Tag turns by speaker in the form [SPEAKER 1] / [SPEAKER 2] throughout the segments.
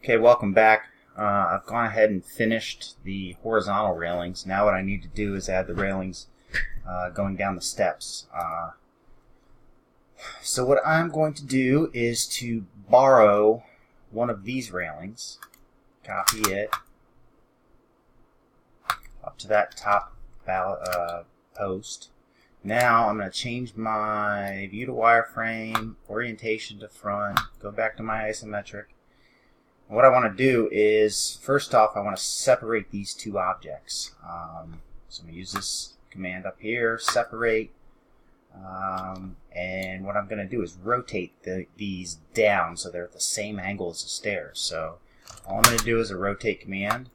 [SPEAKER 1] Okay, welcome back. I've gone ahead and finished the horizontal railings. Now what I need to do is add the railings going down the steps. So what I'm going to do is to borrow one of these railings, copy it up to that top post. Now I'm going to change my view to wireframe, orientation to front, go back to my isometric. What I want to do is, first off, I want to separate these two objects. So I'm going to use this command up here, separate, and what I'm going to do is rotate these down so they're at the same angle as the stairs. So all I'm going to do is a rotate command.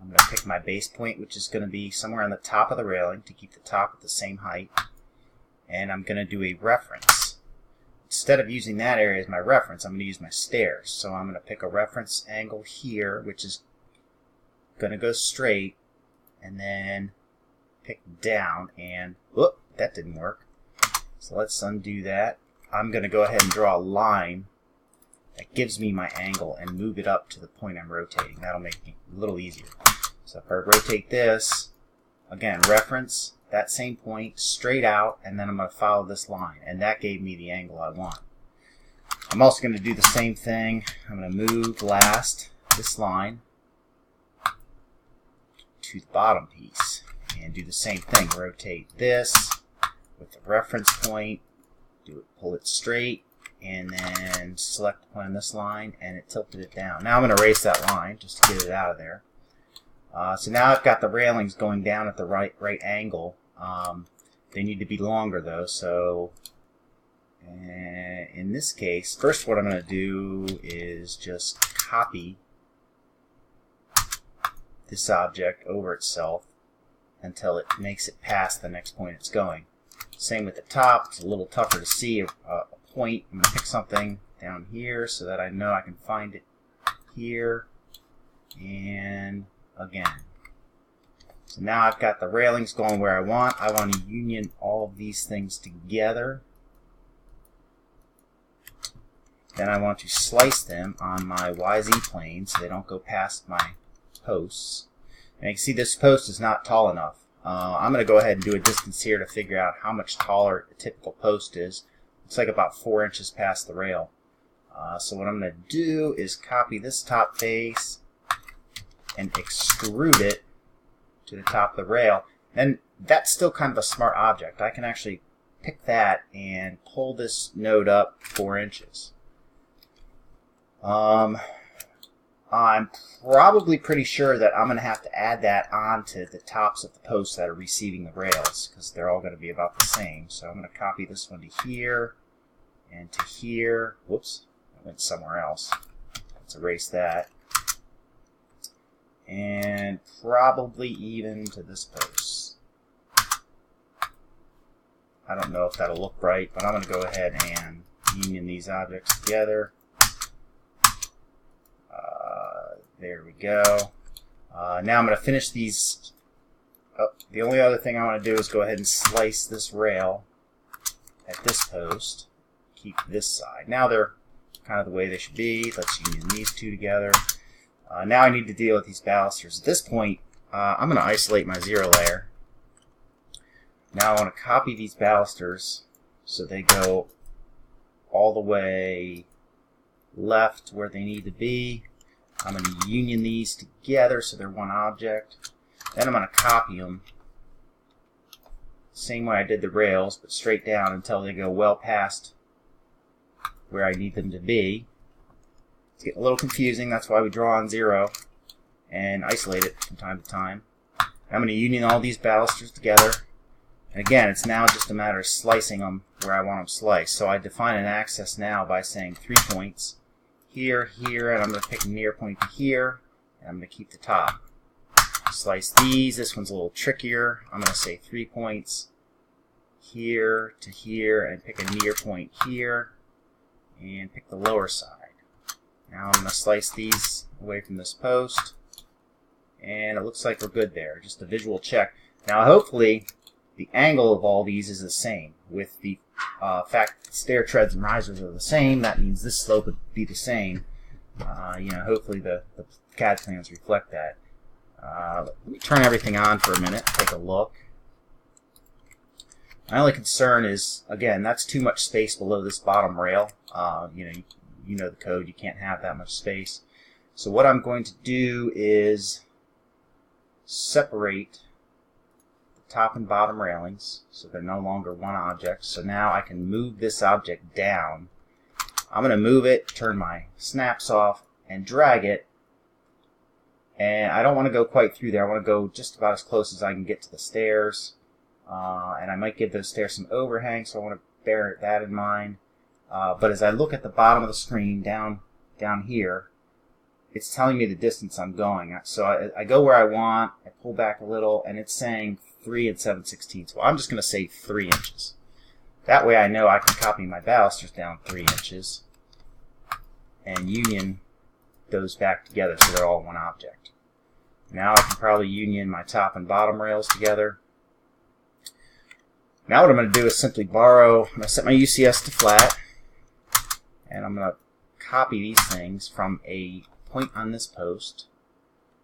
[SPEAKER 1] I'm going to pick my base point, which is going to be somewhere on the top of the railing to keep the top at the same height, and I'm going to do a reference. Instead of using that area as my reference, I'm going to use my stairs. So I'm going to pick a reference angle here, which is going to go straight, and then pick down, and whoop, that didn't work. So let's undo that. I'm going to go ahead and draw a line that gives me my angle and move it up to the point I'm rotating. That'll make it a little easier. So if I rotate this, again, reference, that same point, straight out, and then I'm going to follow this line, and that gave me the angle I want. I'm also going to do the same thing. I'm going to move last this line to the bottom piece and do the same thing. Rotate this with the reference point, pull it straight, and then select the point on this line, and it tilted it down. Now I'm going to erase that line just to get it out of there. So now I've got the railings going down at the right angle. They need to be longer though, so in this case, first what I'm going to do is just copy this object over itself until it makes it past the next point it's going. Same with the top. It's a little tougher to see a point. I'm going to pick something down here so that I know I can find it here, and again. So now I've got the railings going where I want. I want to union all of these things together. Then I want to slice them on my YZ plane so they don't go past my posts. And you can see this post is not tall enough. I'm going to go ahead and do a distance here to figure out how much taller a typical post is. Looks like about 4 inches past the rail. So what I'm going to do is copy this top face and extrude it to the top of the rail. And that's still kind of a smart object. I can actually pick that and pull this node up 4 inches. I'm probably pretty sure that I'm going to have to add that onto the tops of the posts that are receiving the rails, because they're all going to be about the same. So I'm going to copy this one to here and to here. Whoops, I went somewhere else. Let's erase that. And probably even to this post. I don't know if that'll look right, but I'm going to go ahead and union these objects together. There we go. Now I'm going to finish these. The only other thing I want to do is go ahead and slice this rail at this post. Keep this side. Now they're kind of the way they should be. Let's union these two together. Now I need to deal with these balusters. At this point, I'm going to isolate my zero layer. Now I want to copy these balusters so they go all the way left where they need to be. I'm going to union these together so they're one object. Then I'm going to copy them same way I did the rails, but straight down until they go well past where I need them to be. It's getting a little confusing. That's why we draw on zero and isolate it from time to time. I'm going to union all these balusters together. And again, it's now just a matter of slicing them where I want them sliced. So I define an axis now by saying 3 points. Here, here, and I'm going to pick a near point to here, and I'm going to keep the top. Slice these. This one's a little trickier. I'm going to say 3 points here to here, and pick a near point here, and pick the lower side. Now I'm going to slice these away from this post, and it looks like we're good there. Just a visual check. Now hopefully the angle of all these is the same. With the fact that stair treads and risers are the same, that means this slope would be the same. Hopefully the CAD plans reflect that. Let me turn everything on for a minute, take a look. My only concern is, again, that's too much space below this bottom rail. You know the code, you can't have that much space. So what I'm going to do is separate the top and bottom railings so they're no longer one object. So now I can move this object down. I'm going to move it, turn my snaps off, and drag it. And I don't want to go quite through there. I want to go just about as close as I can get to the stairs. And I might give those stairs some overhang, so I want to bear that in mind. But as I look at the bottom of the screen down here, it's telling me the distance I'm going. So I go where I want, I pull back a little, and it's saying 3 7/16. Well, I'm just going to say 3 inches. That way I know I can copy my balusters down 3 inches and union those back together so they're all one object. Now I can probably union my top and bottom rails together. Now what I'm going to do is simply I'm going to set my UCS to flat, and I'm going to copy these things from a point on this post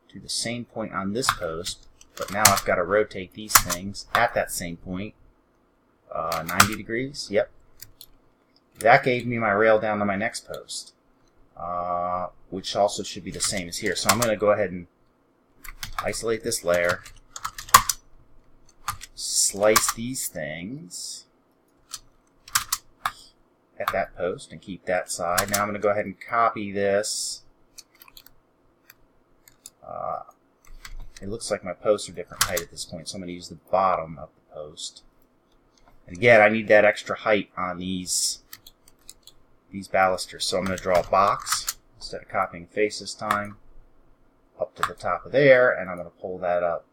[SPEAKER 1] to the same point on this post, but now I've got to rotate these things at that same point 90 degrees. Yep. That gave me my rail down to my next post, which also should be the same as here. So I'm going to go ahead and isolate this layer, slice these things at that post and keep that side. Now I'm going to go ahead and copy this. It looks like my posts are different height at this point, so I'm going to use the bottom of the post. And again, I need that extra height on these balusters, so I'm going to draw a box instead of copying face this time up to the top of there, and I'm going to pull that up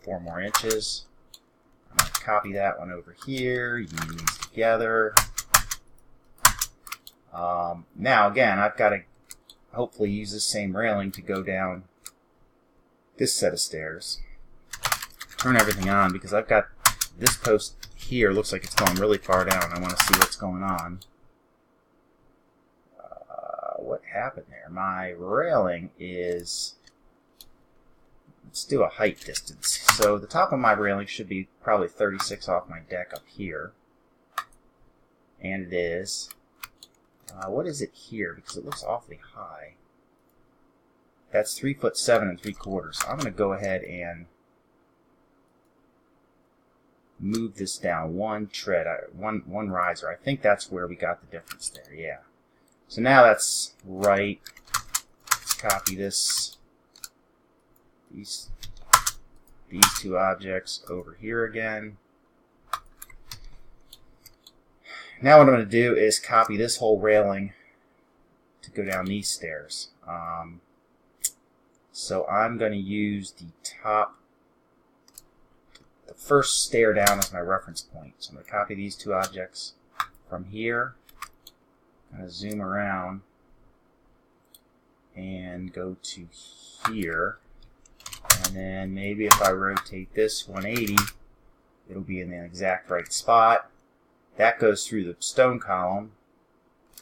[SPEAKER 1] 4 more inches. I'm going to copy that one over here, union these together. Now again, I've got to hopefully use this same railing to go down this set of stairs. Turn everything on because I've got this post here, looks like it's going really far down. I want to see what's going on. What happened there? My railing is, let's do a height distance. So the top of my railing should be probably 36 off my deck up here. And it is. What is it here? Because it looks awfully high. That's 3'7" 3/4. So I'm going to go ahead and move this down one tread, one riser. I think that's where we got the difference there. Yeah. So now that's right. Let's copy this. These 2 objects over here again. Now what I'm going to do is copy this whole railing to go down these stairs. So I'm going to use the first stair down as my reference point. So I'm going to copy these 2 objects from here. I'm going to zoom around and go to here. And then maybe if I rotate this 180, it'll be in the exact right spot. That goes through the stone column.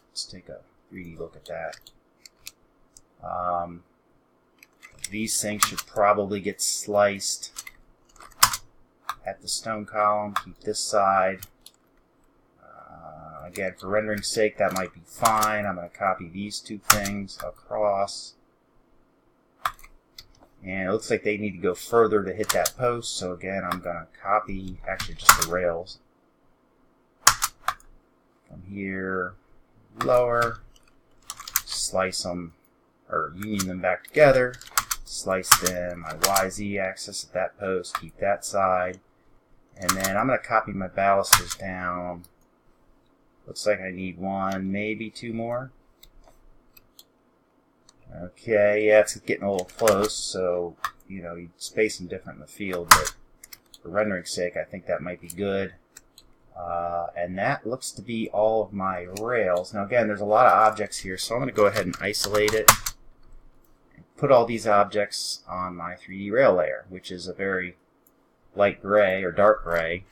[SPEAKER 1] Let's take a 3D look at that. These things should probably get sliced at the stone column. Keep this side. Again, for rendering's sake, that might be fine. I'm going to copy these 2 things across. And it looks like they need to go further to hit that post. So again, I'm going to copy actually just the rails from here lower, slice them or union them back together, slice them my YZ axis at that post, keep that side, and then I'm going to copy my balusters down. Looks like I need 1, maybe 2 more. Okay, yeah, it's getting a little close, so you space them different in the field, but for rendering's sake, I think that might be good. And that looks to be all of my rails. Now again, there's a lot of objects here, so I'm going to go ahead and isolate it and put all these objects on my 3D rail layer, which is a very light gray or dark gray,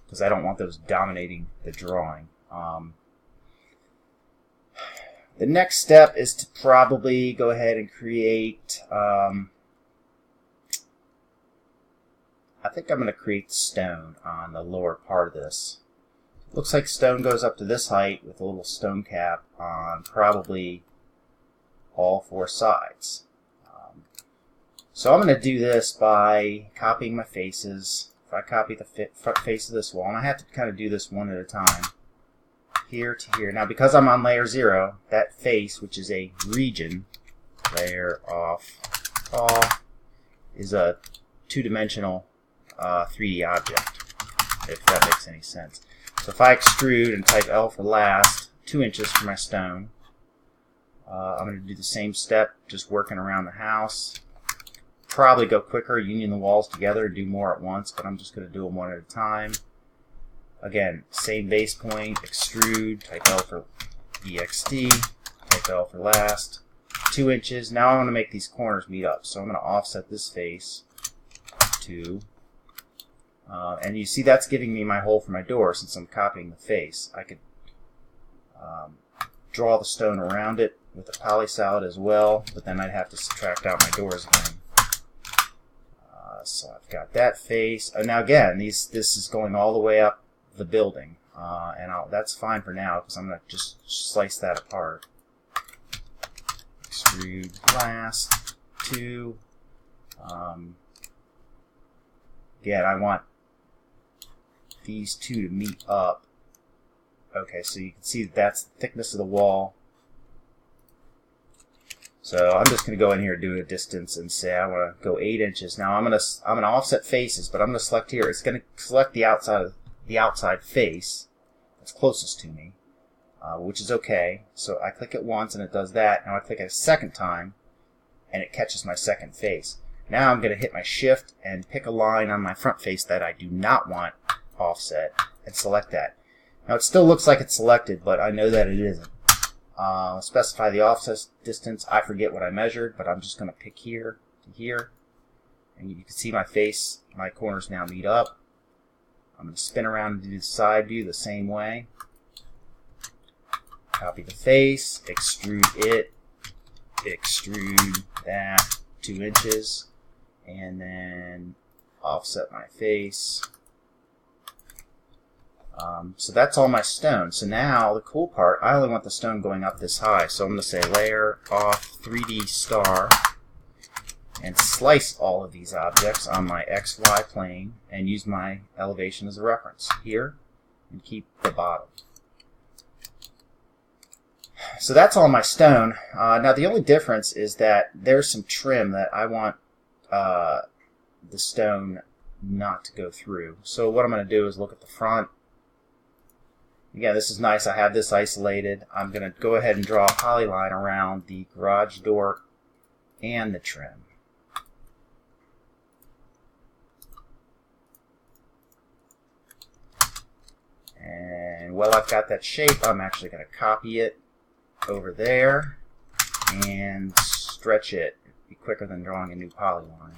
[SPEAKER 1] because I don't want those dominating the drawing. The next step is to probably go ahead and create, I think I'm going to create stone on the lower part of this. Looks like stone goes up to this height with a little stone cap on probably all 4 sides. So I'm going to do this by copying my faces. If I copy the front face of this wall, and I have to kind of do this one at a time, here to here. Now because I'm on layer 0, that face, which is a region, layer off all, is a 2-dimensional 3D object, if that makes any sense. So if I extrude and type L for last, 2 inches for my stone, I'm going to do the same step, just working around the house. Probably go quicker, union the walls together, do more at once, but I'm just going to do them one at a time. Again, same base point, extrude, type L for EXT, type L for last, 2 inches. Now I want to make these corners meet up, so I'm going to offset this face to, and you see that's giving me my hole for my door since I'm copying the face. I could draw the stone around it with a poly salad as well, but then I'd have to subtract out my doors again. So I've got that face. Now again, this is going all the way up the building, and that's fine for now because I'm going to just slice that apart. Extrude last, 2. Again, I want these 2 to meet up. Okay, so you can see that's the thickness of the wall. So I'm just going to go in here and do a distance and say I want to go 8 inches. Now I'm going to offset faces, but I'm going to select here. It's going to select the outside face that's closest to me, which is okay. So I click it once and it does that. Now I click it a second time and it catches my second face. Now I'm going to hit my shift and pick a line on my front face that I do not want offset and select that. Now it still looks like it's selected, but I know that it isn't. Specify the offset distance. I forget what I measured, but I'm just going to pick here to here. And you can see my face, my corners now meet up. I'm going to spin around and do the side view the same way. Copy the face, extrude it, extrude that 2 inches, and then offset my face. So that's all my stone. So now the cool part, I only want the stone going up this high. So I'm going to say layer off 3D star and slice all of these objects on my XY plane and use my elevation as a reference here and keep the bottom. So that's all my stone. Now the only difference is that there's some trim that I want the stone not to go through. So what I'm going to do is look at the front. Again, this is nice. I have this isolated. I'm going to go ahead and draw a polyline around the garage door and the trim. And while I've got that shape, I'm actually going to copy it over there and stretch it. It'd be quicker than drawing a new polyline.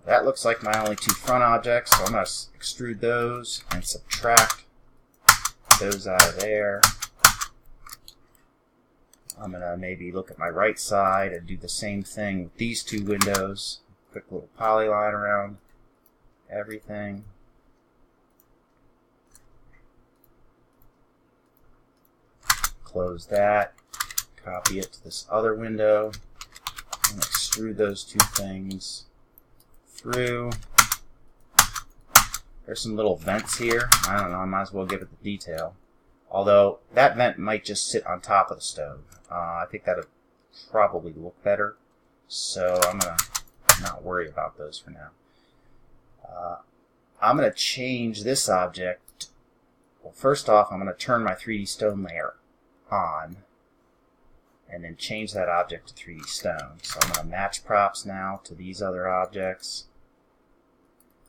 [SPEAKER 1] That looks like my only 2 front objects, so I'm going to extrude those and subtract those out of there. I'm going to maybe look at my right side and do the same thing with these 2 windows. Quick little polyline around everything. Close that. Copy it to this other window. And extrude those 2 things through. There's some little vents here. I don't know, I might as well give it the detail. Although that vent might just sit on top of the stove. I think that would probably look better. So I'm going to not worry about those for now. I'm going to change this object. Well, first off, I'm going to turn my 3D stone layer on and then change that object to 3D stone. So I'm going to match props now to these other objects.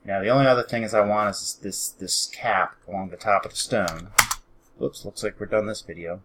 [SPEAKER 1] Now the only other thing is I want is this cap along the top of the stone. Oops, looks like we're done this video.